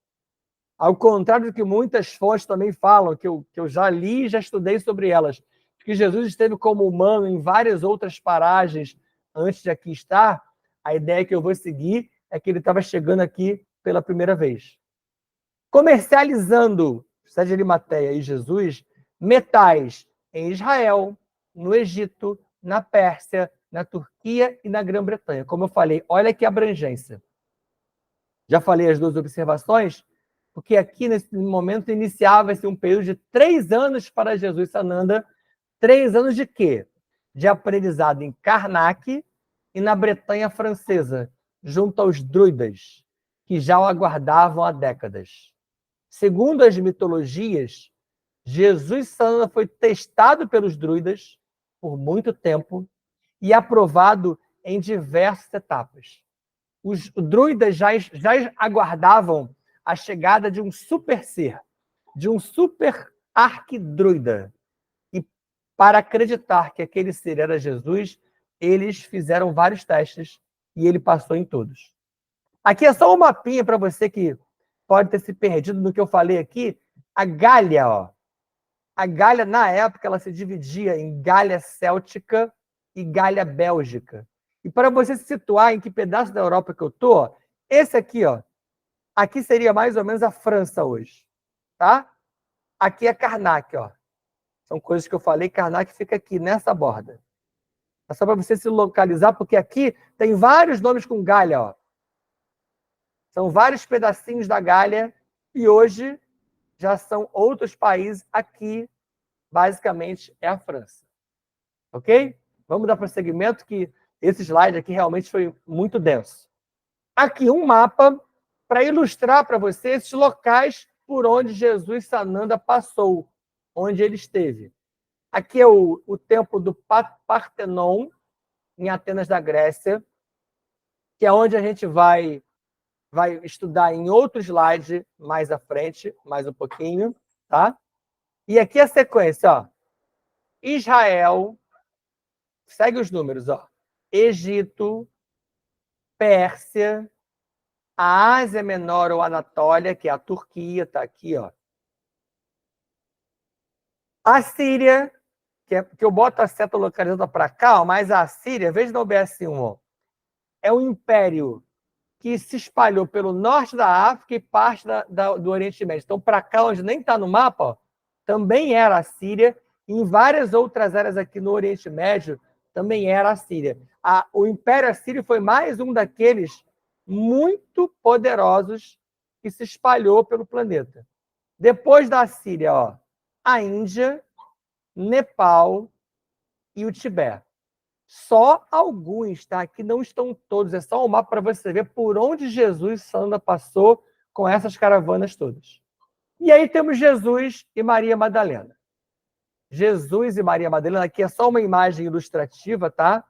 Ao contrário do que muitas fontes também falam, que eu já li e já estudei sobre elas, que Jesus esteve como humano em várias outras paragens antes de aqui estar, a ideia que eu vou seguir é que ele estava chegando aqui pela primeira vez. Comercializando José de Arimateia e Jesus, metais em Israel, no Egito, na Pérsia, na Turquia e na Grã-Bretanha. Como eu falei, olha que abrangência. Já falei as duas observações, porque aqui nesse momento iniciava-se um período de 3 anos para Jesus Sananda. 3 anos de quê? De aprendizado em Karnak e na Bretanha francesa, junto aos druidas, que já o aguardavam há décadas. Segundo as mitologias, Jesus Sananda foi testado pelos druidas por muito tempo e aprovado em diversas etapas. Os druidas já aguardavam a chegada de um super ser, de um super arquidruida. E para acreditar que aquele ser era Jesus, eles fizeram vários testes e ele passou em todos. Aqui é só um mapinha para você que pode ter se perdido no que eu falei aqui. A Gália, ó. A Gália, na época, ela se dividia em Gália Céltica e Gália Bélgica. E para você se situar em que pedaço da Europa que eu estou, esse aqui, ó, aqui seria mais ou menos a França hoje, tá? Aqui é Karnak, ó. São coisas que eu falei, Karnak fica aqui, nessa borda. É só para você se localizar, porque aqui tem vários nomes com Gália, ó. São vários pedacinhos da Gália e hoje já são outros países. Aqui, basicamente, é a França. Ok? Vamos dar prosseguimento, que esse slide aqui realmente foi muito denso. Aqui um mapa para ilustrar para você esses locais por onde Jesus Sananda passou, onde ele esteve. Aqui é o templo do Partenon, em Atenas da Grécia, que é onde a gente vai estudar em outro slide mais à frente, mais um pouquinho, tá? E aqui a sequência, ó. Israel, segue os números, ó. Egito, Pérsia, a Ásia Menor ou Anatólia, que é a Turquia, está aqui, ó. A Síria, que eu boto a seta localizada para cá, ó, mas a Síria, veja no OBS1, ó, é um império que se espalhou pelo norte da África e parte do Oriente Médio. Então, para cá, onde nem está no mapa, ó, também era a Síria, e em várias outras áreas aqui no Oriente Médio também era a Síria. O Império Assírio foi mais um daqueles muito poderosos que se espalhou pelo planeta. Depois da Síria, ó, a Índia, Nepal e o Tibete. Só alguns, tá? Que não estão todos. É só um mapa para você ver por onde Jesus Sananda passou com essas caravanas todas. E aí temos Jesus e Maria Madalena. Jesus e Maria Madalena, aqui é só uma imagem ilustrativa, tá?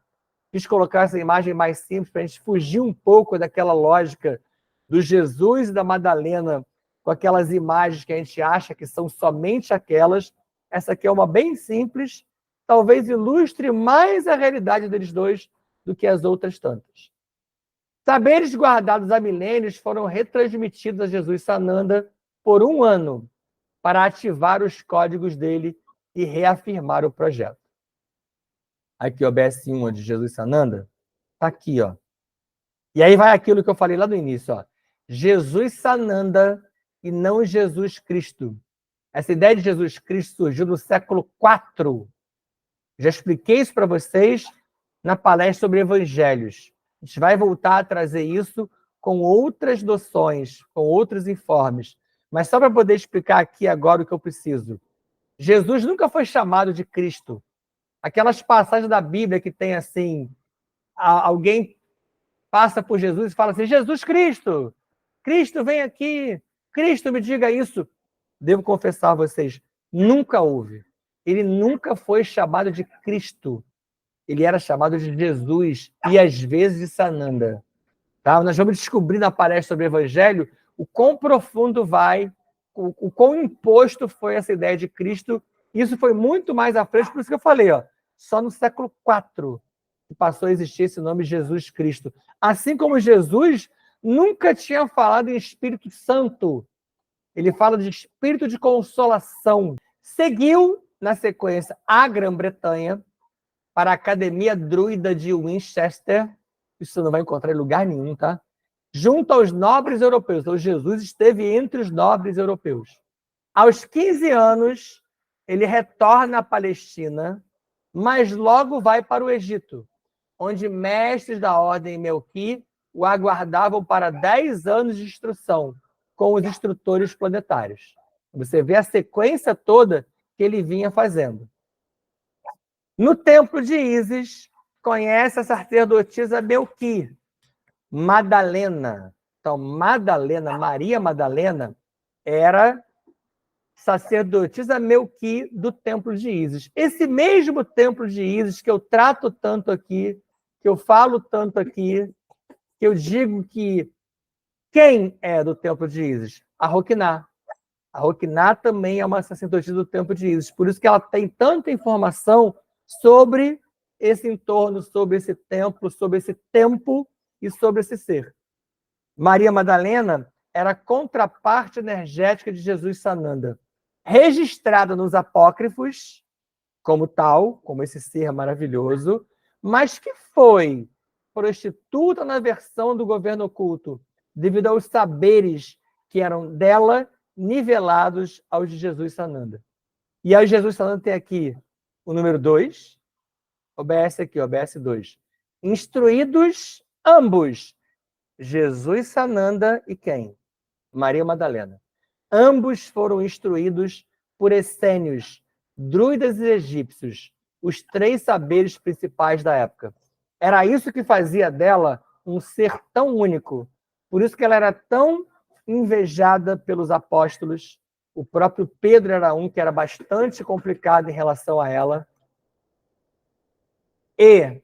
Quis colocar essa imagem mais simples para a gente fugir um pouco daquela lógica do Jesus e da Madalena com aquelas imagens que a gente acha que são somente aquelas. Essa aqui é uma bem simples, talvez ilustre mais a realidade deles dois do que as outras tantas. Saberes guardados há milênios foram retransmitidos a Jesus Sananda por 1 ano para ativar os códigos dele e reafirmar o projeto. Aqui, o OBS1 de Jesus Sananda, está aqui, ó. E aí vai aquilo que eu falei lá no início, ó. Jesus Sananda e não Jesus Cristo. Essa ideia de Jesus Cristo surgiu no século IV. Já expliquei isso para vocês na palestra sobre evangelhos. A gente vai voltar a trazer isso com outras noções, com outros informes. Mas só para poder explicar aqui agora o que eu preciso. Jesus nunca foi chamado de Cristo. Aquelas passagens da Bíblia que tem assim, alguém passa por Jesus e fala assim, Jesus Cristo, Cristo vem aqui, Cristo me diga isso. Devo confessar a vocês, nunca houve. Ele nunca foi chamado de Cristo. Ele era chamado de Jesus e às vezes de Sananda. Tá? Nós vamos descobrir na palestra sobre o Evangelho o quão profundo vai, o quão imposto foi essa ideia de Cristo. Isso foi muito mais à frente, por isso que eu falei, ó, só no século IV que passou a existir esse nome Jesus Cristo. Assim como Jesus nunca tinha falado em Espírito Santo, ele fala de Espírito de consolação. Seguiu, na sequência, a Grã-Bretanha, para a Academia Druida de Winchester, isso você não vai encontrar em lugar nenhum, tá? Junto aos nobres europeus. Então, Jesus esteve entre os nobres europeus. Aos 15 anos, ele retorna à Palestina, mas logo vai para o Egito, onde mestres da ordem Melqui o aguardavam para 10 anos de instrução com os instrutores planetários. Você vê a sequência toda que ele vinha fazendo. No templo de Ísis, conhece a sacerdotisa Melqui, Madalena. Então, Madalena, Maria Madalena, era sacerdotisa Melqui do templo de Ísis. Esse mesmo templo de Ísis que eu trato tanto aqui, que eu falo tanto aqui, que eu digo que quem é do templo de Ísis? A Roquiná. A Roquiná também é uma sacerdotisa do templo de Ísis. Por isso que ela tem tanta informação sobre esse entorno, sobre esse templo, sobre esse tempo e sobre esse ser. Maria Madalena era a contraparte energética de Jesus Sananda, registrada nos apócrifos como tal, como esse ser maravilhoso, mas que foi prostituta na versão do governo oculto, devido aos saberes que eram dela nivelados aos de Jesus Sananda. E aí Jesus Sananda tem aqui o número 2, OBS aqui, OBS 2. Instruídos ambos, Jesus Sananda e quem? Maria Madalena. Ambos foram instruídos por essênios, druidas e egípcios, os 3 saberes principais da época. Era isso que fazia dela um ser tão único. Por isso que ela era tão invejada pelos apóstolos. O próprio Pedro era um que era bastante complicado em relação a ela. E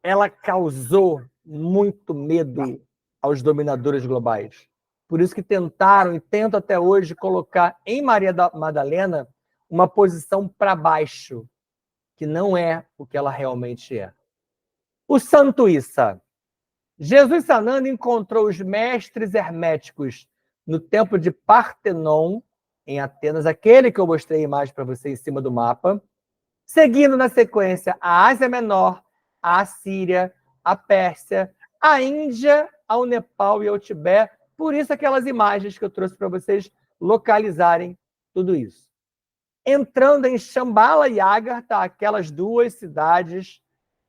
ela causou muito medo aos dominadores globais. Por isso que tentaram e tentam até hoje colocar em Maria Madalena uma posição para baixo, que não é o que ela realmente é. O Santo Issa. Jesus Sananda encontrou os mestres herméticos no templo de Partenon, em Atenas, aquele que eu mostrei a imagem para você em cima do mapa, seguindo na sequência a Ásia Menor, a Síria, a Pérsia, a Índia, ao Nepal e ao Tibete. Por isso aquelas imagens que eu trouxe para vocês localizarem tudo isso. Entrando em Shambhala e Agartha, aquelas 2 cidades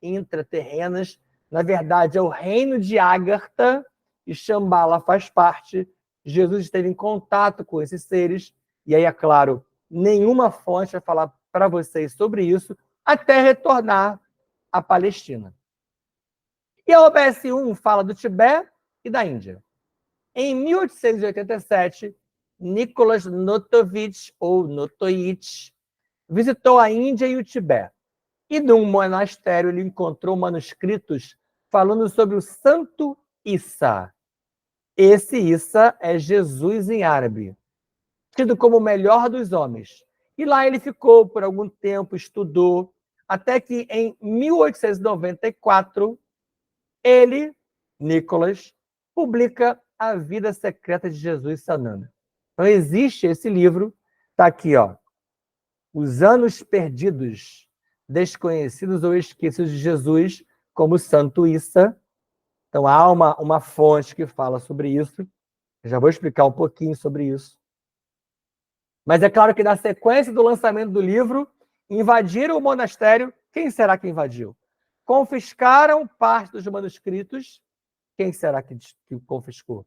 intraterrenas, na verdade é o reino de Agartha e Shambhala faz parte. Jesus esteve em contato com esses seres, e aí, é claro, nenhuma fonte vai falar para vocês sobre isso, até retornar à Palestina. E a OBS 1 fala do Tibete e da Índia. Em 1887, Nicholas Notovitch, ou Notoitch, visitou a Índia e o Tibete. E num monastério ele encontrou manuscritos falando sobre o Santo Issa. Esse Issa é Jesus em árabe, tido como o melhor dos homens. E lá ele ficou por algum tempo, estudou, até que em 1894, ele, Nicholas, publica A Vida Secreta de Jesus Sananda. Então existe esse livro, está aqui, ó, Os Anos Perdidos, Desconhecidos ou Esquecidos de Jesus, como Santo Issa. Então há uma fonte que fala sobre isso. Eu já vou explicar um pouquinho sobre isso. Mas é claro que na sequência do lançamento do livro, invadiram o monastério. Quem será que invadiu? Confiscaram parte dos manuscritos. Quem será que confiscou?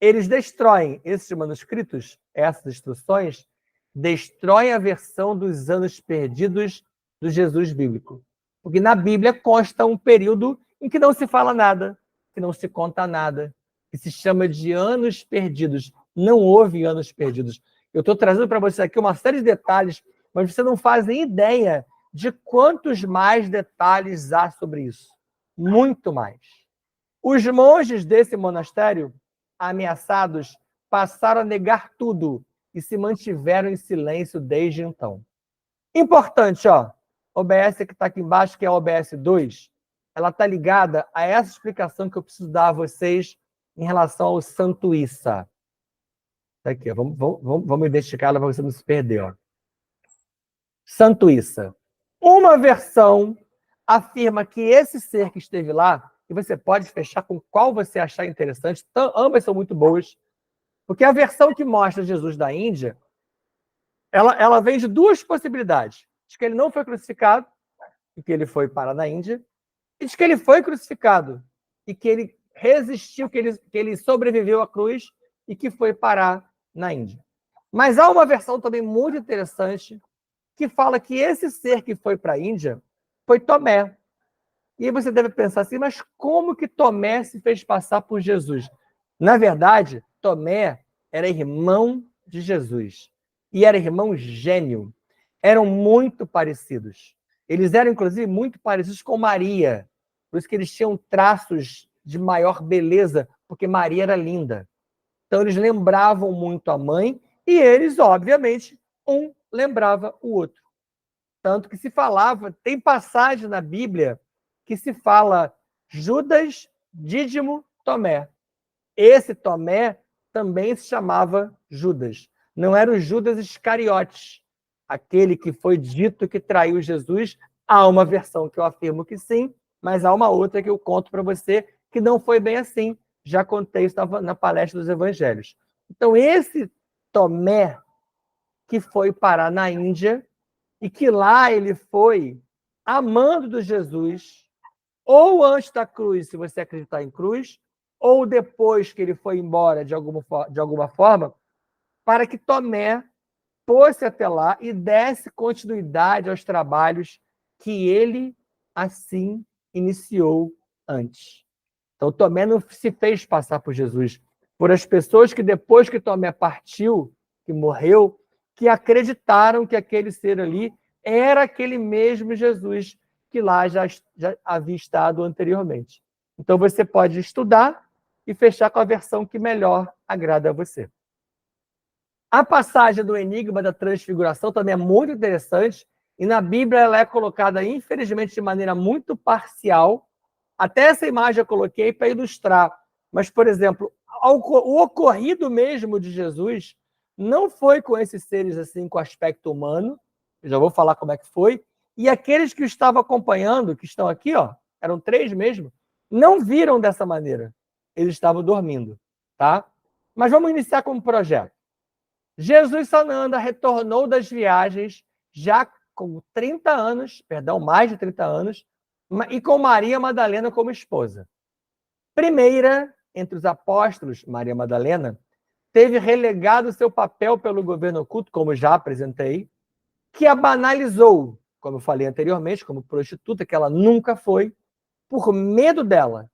Eles destroem esses manuscritos, essas instruções, destrói a versão dos anos perdidos do Jesus bíblico. Porque na Bíblia consta um período em que não se fala nada, que não se conta nada, que se chama de anos perdidos. Não houve anos perdidos. Eu estou trazendo para você aqui uma série de detalhes, mas você não faz ideia de quantos mais detalhes há sobre isso. Muito mais. Os monges desse monastério, ameaçados, passaram a negar tudo e se mantiveram em silêncio desde então. Importante, ó, OBS que está aqui embaixo, que é a OBS 2, ela está ligada a essa explicação que eu preciso dar a vocês em relação ao Santo Issa. Tá aqui, ó, vamos identificá-la para você não se perder. Ó. Santo Issa. Uma versão afirma que esse ser que esteve lá, e você pode fechar com qual você achar interessante, ambas são muito boas, porque a versão que mostra Jesus da Índia, ela vem de duas possibilidades. Diz que ele não foi crucificado, e que ele foi parar na Índia, e diz que ele foi crucificado, e que ele resistiu, que ele sobreviveu à cruz, e que foi parar na Índia. Mas há uma versão também muito interessante, que fala que esse ser que foi para a Índia foi Tomé. E aí você deve pensar assim, mas como que Tomé se fez passar por Jesus? Na verdade, Tomé era irmão de Jesus. E era irmão gênio. Eram muito parecidos. Eles eram, inclusive, muito parecidos com Maria. Por isso que eles tinham traços de maior beleza, porque Maria era linda. Então, eles lembravam muito a mãe e eles, obviamente, um lembrava o outro. Tanto que se falava, tem passagem na Bíblia que se fala Judas, Dídimo, Tomé. Esse Tomé também se chamava Judas. Não era o Judas Iscariotes, aquele que foi dito que traiu Jesus. Há uma versão que eu afirmo que sim, mas há uma outra que eu conto para você que não foi bem assim. Já contei isso na palestra dos evangelhos. Então, esse Tomé que foi parar na Índia e que lá ele foi amando do Jesus, ou antes da cruz, se você acreditar em cruz, ou depois que ele foi embora de alguma forma, para que Tomé fosse até lá e desse continuidade aos trabalhos que ele assim iniciou antes. Então, Tomé não se fez passar por Jesus, por as pessoas que depois que Tomé partiu, que morreu, que acreditaram que aquele ser ali era aquele mesmo Jesus que lá já havia estado anteriormente. Então, você pode estudar e fechar com a versão que melhor agrada a você. A passagem do enigma da transfiguração também é muito interessante, e na Bíblia ela é colocada, infelizmente, de maneira muito parcial. Até essa imagem eu coloquei para ilustrar. Mas, por exemplo, o ocorrido mesmo de Jesus não foi com esses seres assim com aspecto humano. Eu já vou falar como é que foi. E aqueles que o estavam acompanhando, que estão aqui, ó, eram 3 mesmo, não viram dessa maneira. Eles estavam dormindo, tá? Mas vamos iniciar com um projeto. Jesus Sananda retornou das viagens já com 30 anos, perdão, mais de 30 anos, e com Maria Madalena como esposa. Primeira entre os apóstolos, Maria Madalena, teve relegado seu papel pelo governo oculto, como já apresentei, que a banalizou, como eu falei anteriormente, como prostituta, que ela nunca foi, por medo dela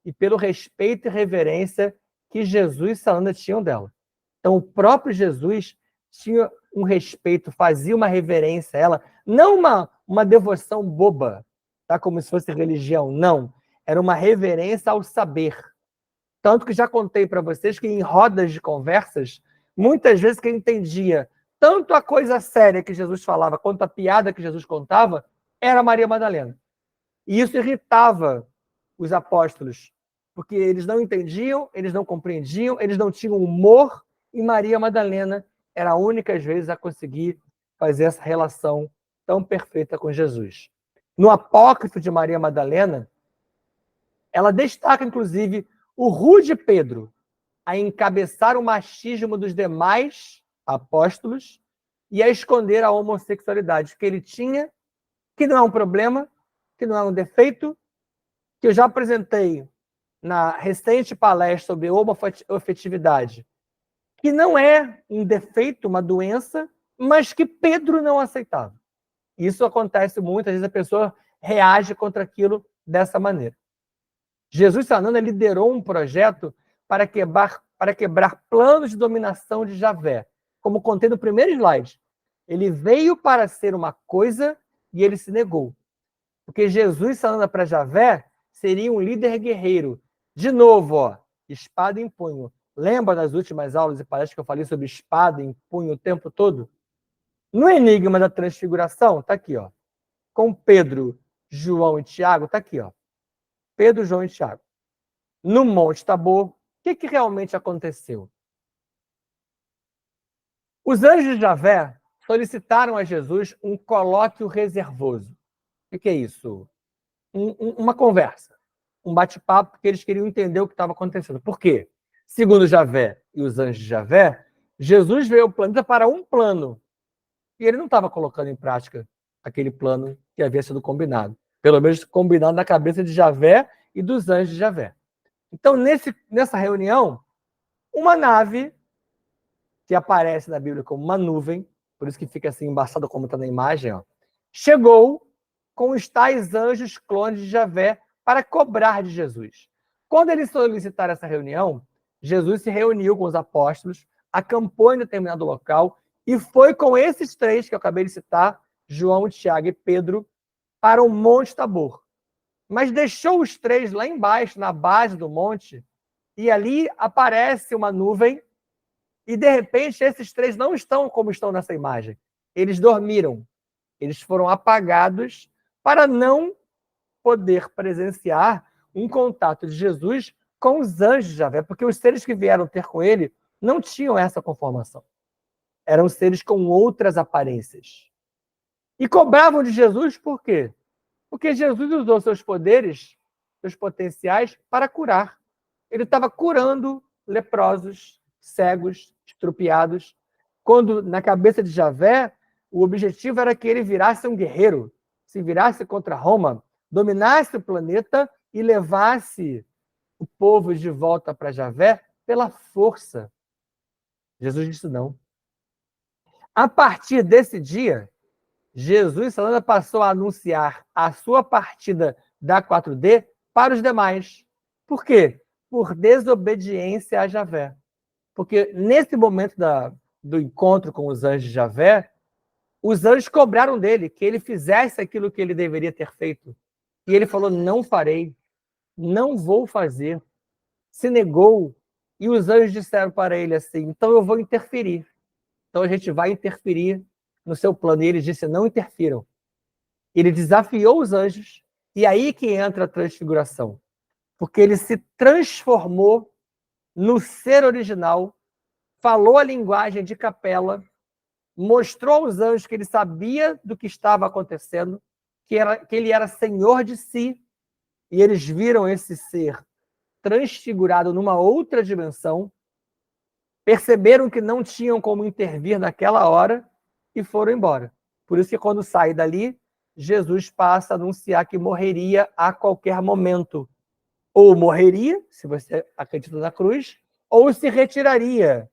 e pelo respeito e reverência que Jesus e Sananda tinham dela. Então, o próprio Jesus tinha um respeito, fazia uma reverência a ela, não uma devoção boba, tá? Como se fosse religião, não. Era uma reverência ao saber. Tanto que já contei para vocês que em rodas de conversas, muitas vezes quem entendia tanto a coisa séria que Jesus falava, quanto a piada que Jesus contava, era Maria Madalena. E isso irritava os apóstolos, porque eles não entendiam, eles não compreendiam, eles não tinham humor, e Maria Madalena era a única, às vezes, a conseguir fazer essa relação tão perfeita com Jesus. No apócrifo de Maria Madalena, ela destaca, inclusive, o rude Pedro a encabeçar o machismo dos demais apóstolos e a esconder a homossexualidade que ele tinha, que não é um problema, que não é um defeito, que eu já apresentei na recente palestra sobre homoafetividade, que não é um defeito, uma doença, mas que Pedro não aceitava. Isso acontece muitas vezes, a pessoa reage contra aquilo dessa maneira. Jesus Sananda liderou um projeto para quebrar planos de dominação de Javé. Como contei no primeiro slide, ele veio para ser uma coisa e ele se negou. Porque Jesus Sananda para Javé seria um líder guerreiro. De novo, ó, espada em punho. Lembra das últimas aulas e palestras que eu falei sobre espada em punho o tempo todo? No Enigma da Transfiguração, está aqui, ó, com Pedro, João e Tiago, está aqui, ó, Pedro, João e Tiago. No Monte Tabor, o que realmente aconteceu? Os anjos de Javé solicitaram a Jesus um colóquio reservoso. O que é isso? Uma conversa, um bate-papo, porque eles queriam entender o que estava acontecendo. Por quê? Segundo Javé e os anjos de Javé, Jesus veio ao planeta para um plano. E ele não estava colocando em prática aquele plano que havia sido combinado. Pelo menos combinado na cabeça de Javé e dos anjos de Javé. Então, nessa reunião, uma nave, que aparece na Bíblia como uma nuvem, por isso que fica assim embaçado como está na imagem, ó, chegou com os tais anjos clones de Javé para cobrar de Jesus. Quando eles solicitaram essa reunião, Jesus se reuniu com os apóstolos, acampou em determinado local e foi com esses três que eu acabei de citar, João, Tiago e Pedro, para o Monte Tabor. Mas deixou os três lá embaixo, na base do monte, e ali aparece uma nuvem, e de repente esses três não estão como estão nessa imagem. Eles dormiram. Eles foram apagados para não poder presenciar um contato de Jesus com os anjos de Javé, porque os seres que vieram ter com ele não tinham essa conformação. Eram seres com outras aparências. E cobravam de Jesus por quê? Porque Jesus usou seus poderes, seus potenciais, para curar. Ele estava curando leprosos, cegos, estrupiados, quando na cabeça de Javé, o objetivo era que ele virasse um guerreiro, se virasse contra Roma, dominasse o planeta e levasse o povo de volta para Javé pela força. Jesus disse não. A partir desse dia, Jesus Sananda passou a anunciar a sua partida da 4D para os demais. Por quê? Por desobediência a Javé. Porque nesse momento do encontro com os anjos de Javé, os anjos cobraram dele que ele fizesse aquilo que ele deveria ter feito. E ele falou, não farei, não vou fazer. Se negou. E os anjos disseram para ele assim, então eu vou interferir. Então a gente vai interferir no seu plano. E ele disse, não interfiram. Ele desafiou os anjos, e aí que entra a transfiguração. Porque ele se transformou no ser original, falou a linguagem de capela, mostrou aos anjos que ele sabia do que estava acontecendo, que ele era senhor de si, e eles viram esse ser transfigurado numa outra dimensão, perceberam que não tinham como intervir naquela hora e foram embora. Por isso que quando sai dali, Jesus passa a anunciar que morreria a qualquer momento. Ou morreria, se você acredita na cruz, ou se retiraria,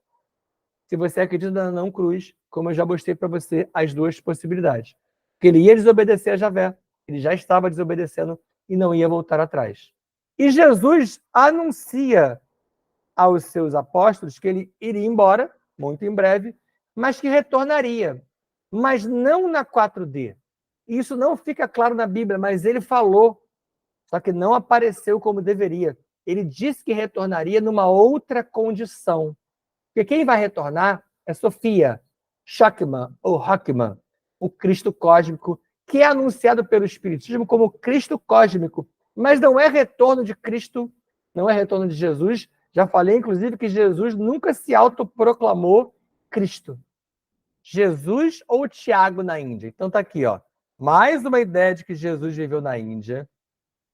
se você acredita na não cruz, como eu já mostrei para você as duas possibilidades. Que ele ia desobedecer a Javé, ele já estava desobedecendo e não ia voltar atrás. E Jesus anuncia aos seus apóstolos que ele iria embora, muito em breve, mas que retornaria. Mas não na 4D. Isso não fica claro na Bíblia, mas ele falou, só que não apareceu como deveria. Ele disse que retornaria numa outra condição. Porque quem vai retornar é Sofia, Shakman ou Hakman, o Cristo cósmico, que é anunciado pelo Espiritismo como Cristo cósmico, mas não é retorno de Cristo, não é retorno de Jesus. Já falei, inclusive, que Jesus nunca se autoproclamou Cristo. Jesus ou Tiago na Índia. Então tá aqui, ó. Mais uma ideia de que Jesus viveu na Índia,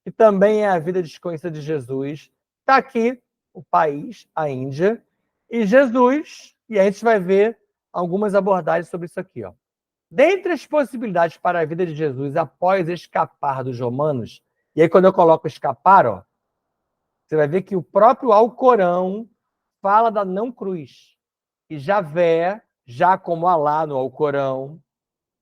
que também é a vida desconhecida de Jesus. Está aqui o país, a Índia, e Jesus, e a gente vai ver algumas abordagens sobre isso aqui. Ó. Dentre as possibilidades para a vida de Jesus após escapar dos romanos, e aí quando eu coloco escapar, ó, você vai ver que o próprio Alcorão fala da não cruz. E Javé já como Alá no Alcorão,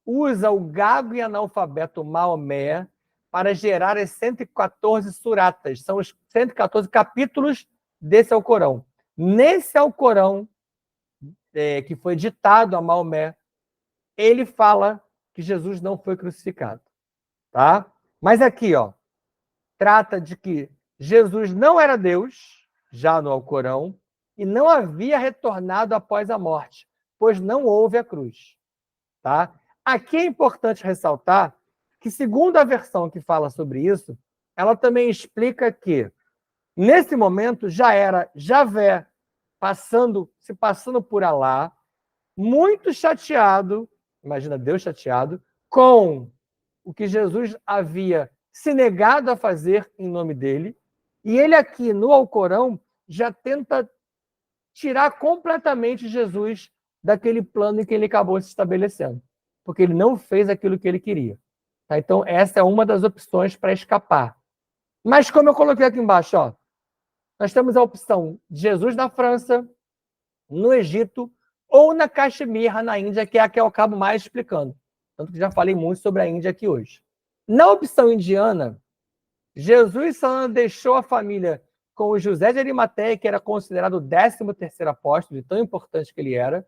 usa o gago e analfabeto Maomé para gerar as 114 suratas. São os 114 capítulos desse Alcorão. Nesse Alcorão, que foi ditado a Maomé, ele fala que Jesus não foi crucificado. Tá? Mas aqui, trata de que Jesus não era Deus, já no Alcorão, e não havia retornado após a morte, pois não houve a cruz. Tá? Aqui é importante ressaltar que, segundo a versão que fala sobre isso, ela também explica que, nesse momento, já era Javé se passando por Alá, muito chateado, imagina Deus chateado, com o que Jesus havia se negado a fazer em nome dele, e ele aqui no Alcorão já tenta tirar completamente Jesus daquele plano em que ele acabou se estabelecendo, porque ele não fez aquilo que ele queria. Tá? Então, essa é uma das opções para escapar. Mas, como eu coloquei aqui embaixo, nós temos a opção de Jesus na França, no Egito ou na Caxemira, na Índia, que é a que eu acabo mais explicando. Tanto que já falei muito sobre a Índia aqui hoje. Na opção indiana, Jesus só deixou a família com o José de Arimateia, que era considerado o 13º apóstolo, de tão importante que ele era,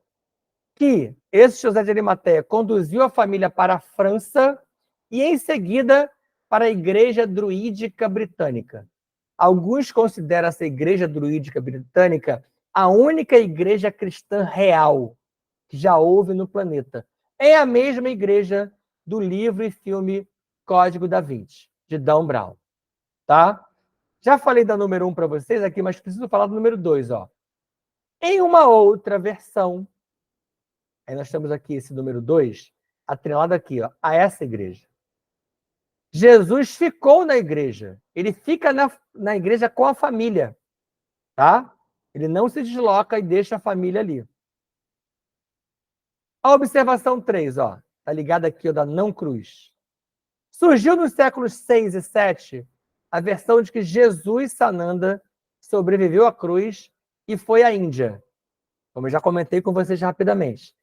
que esse José de Arimateia conduziu a família para a França e, em seguida, para a Igreja Druídica Britânica. Alguns consideram essa Igreja Druídica Britânica a única igreja cristã real que já houve no planeta. É a mesma igreja do livro e filme Código da Vinci, de Dan Brown. Tá? Já falei da número 1 para vocês aqui, mas preciso falar do número 2. Em uma outra versão, aí nós temos aqui esse número 2, atrelado aqui, a essa igreja. Jesus ficou na igreja. Ele fica na igreja com a família. Tá? Ele não se desloca e deixa a família ali. A observação 3, tá ligada aqui da não cruz. Surgiu nos séculos 6 e 7 a versão de que Jesus Sananda sobreviveu à cruz e foi à Índia, como eu já comentei com vocês rapidamente.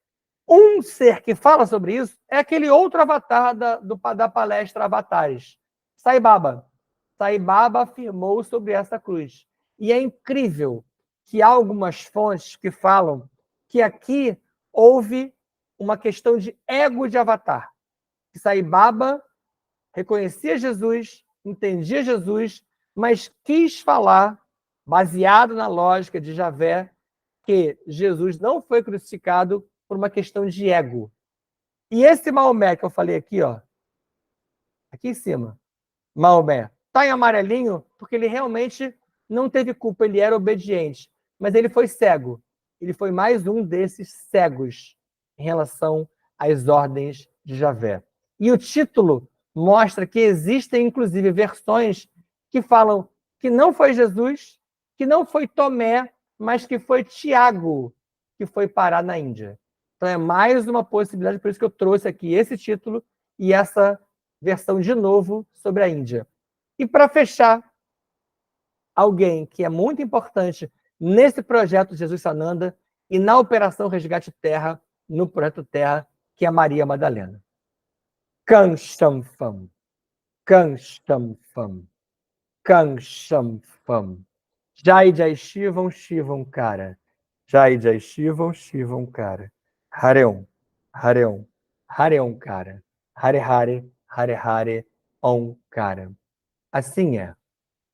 Um ser que fala sobre isso é aquele outro avatar da palestra Avatares, Sai Baba. Sai Baba afirmou sobre essa cruz. E é incrível que há algumas fontes que falam que aqui houve uma questão de ego de avatar. Que Sai Baba reconhecia Jesus, entendia Jesus, mas quis falar, baseado na lógica de Javé, que Jesus não foi crucificado por uma questão de ego. E esse Maomé que eu falei aqui, aqui em cima, Maomé, está em amarelinho porque ele realmente não teve culpa, ele era obediente, mas ele foi cego. Ele foi mais um desses cegos em relação às ordens de Javé. E o título mostra que existem, inclusive, versões que falam que não foi Jesus, que não foi Tomé, mas que foi Tiago que foi parar na Índia. Então é mais uma possibilidade, por isso que eu trouxe aqui esse título e essa versão de novo sobre a Índia. E para fechar, alguém que é muito importante nesse projeto Jesus Sananda e na Operação Resgate Terra, no Projeto Terra, que é Maria Madalena. Kanshamfam, Kanshamfam, Kanshamfam. Jai Jai Shivam, Shivam Kara. Jai Jai Shivam, Shivam Kara. Hareum, Hareum, Hareum Kara. Hare Hare, Hare Hare, Om Kara. Assim é,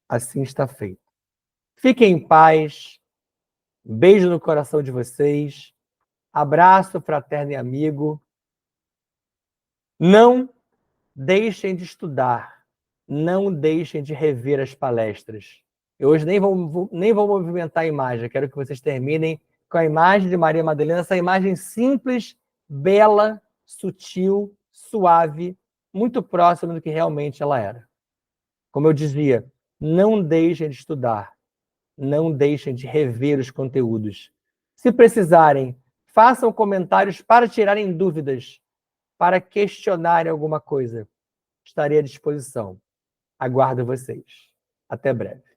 assim está feito. Fiquem em paz, beijo no coração de vocês, abraço fraterno e amigo. Não deixem de estudar, não deixem de rever as palestras. Eu hoje nem vou movimentar a imagem, quero que vocês terminem com a imagem de Maria Madalena, essa imagem simples, bela, sutil, suave, muito próxima do que realmente ela era. Como eu dizia, não deixem de estudar, não deixem de rever os conteúdos. Se precisarem, façam comentários para tirarem dúvidas, para questionarem alguma coisa. Estarei à disposição. Aguardo vocês. Até breve.